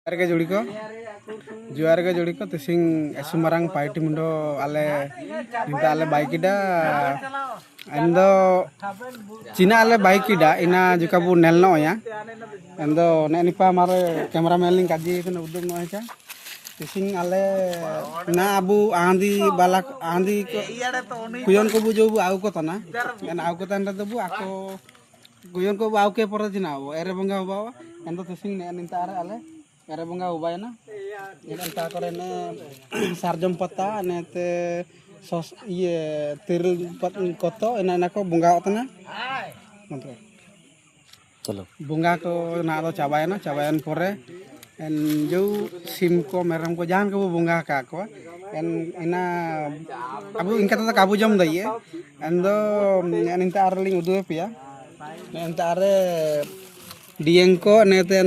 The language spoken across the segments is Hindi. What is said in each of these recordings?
जुआर के जोड़ी को तिसिंग एसुमारंग पार्टी मुंडो आले निता आले बाइकिडा एंदो चीना आले बाइकिडा इना जुका बु नेल नो या एंदो ने निपा मारे कैमरा मैन लिंग काजी कन उदुम नो हेचा तिसिंग आले ना अबु आंधी बाला आंधी को कुयन को बु जो बु आउ को तना एन आउ को तन दबु आको कुयन को आउ के पर जिनाओ एरे बंगा बावा एंदो तिसिंग ने निता आले एरे बंगा उबाय ना एंता करे ने सारजम पत्ता ने ते सस ये तिरल पत कोतो एना ना को बंगा तना चलो बंगा को ना दो चाबायन परे एन जो सिम को मेरम को जान को बंगा का को एन एना अबु इनका तो काबू जम दइए एन दो एनता आरलिंग उदु पिया एनता आरे डिएंग को नेते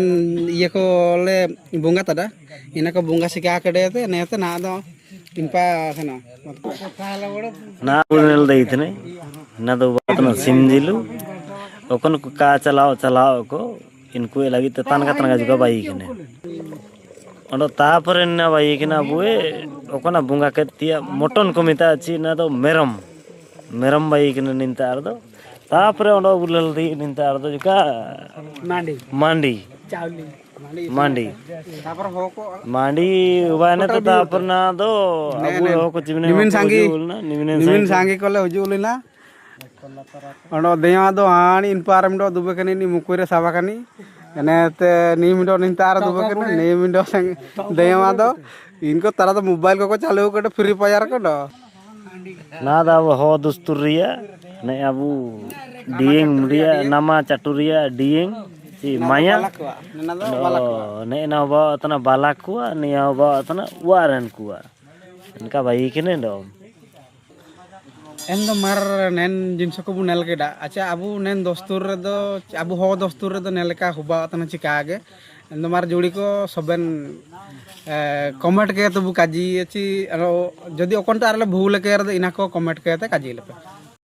ये को ले bunga tada ina ko bunga sika kede te nete na do timpa sana ना उड़नेल दई थने ना दो बात ना सिंजिलु ओकन को का चलाओ को इनको लगी त तान का जुगा बाई कने ओनो तापर ना बाई कना बुए ओकना बुंगा केतिया मटन को मिता अछि ना दो मेरम बाई कने निंता आरदो तापर ओनो उलल दी निंता आरदो जुका मांडी चावली मांडी तापर होको मांडी उबाने तो तापर ना दो अबु होको चिमने निमिन सांगी कोले हुजुलिना ओनो देया दो हानी इन पारम दो दुबे कनी नि मुकुरे साबा कनी एनेते नीमिडो निंतार दुबे कनी नीमिडो संग देया दो इनको तारा तो मोबाइल को चालू कर फ्री फायर को दो ना दा हो दुस्तुरिया ने अबु डिएंग रिया नामा चटुरिया डिएंग si maya ne na ba tana balak kuwa ne ba tana waran kuwa इनका भाई किने दो एंदो मार नेन जिनस को बुनेल केडा अच्छा अबु नेन दोस्तुर रे दो अबु हो दोस्तुर रे दो नेलका हुबा तना चिकागे एंदो मार जोड़ी को सबन कमेंट के तो बु काजी अछि जदी ओकन तारले भूल के इना को कमेंट के ते काजी लेपे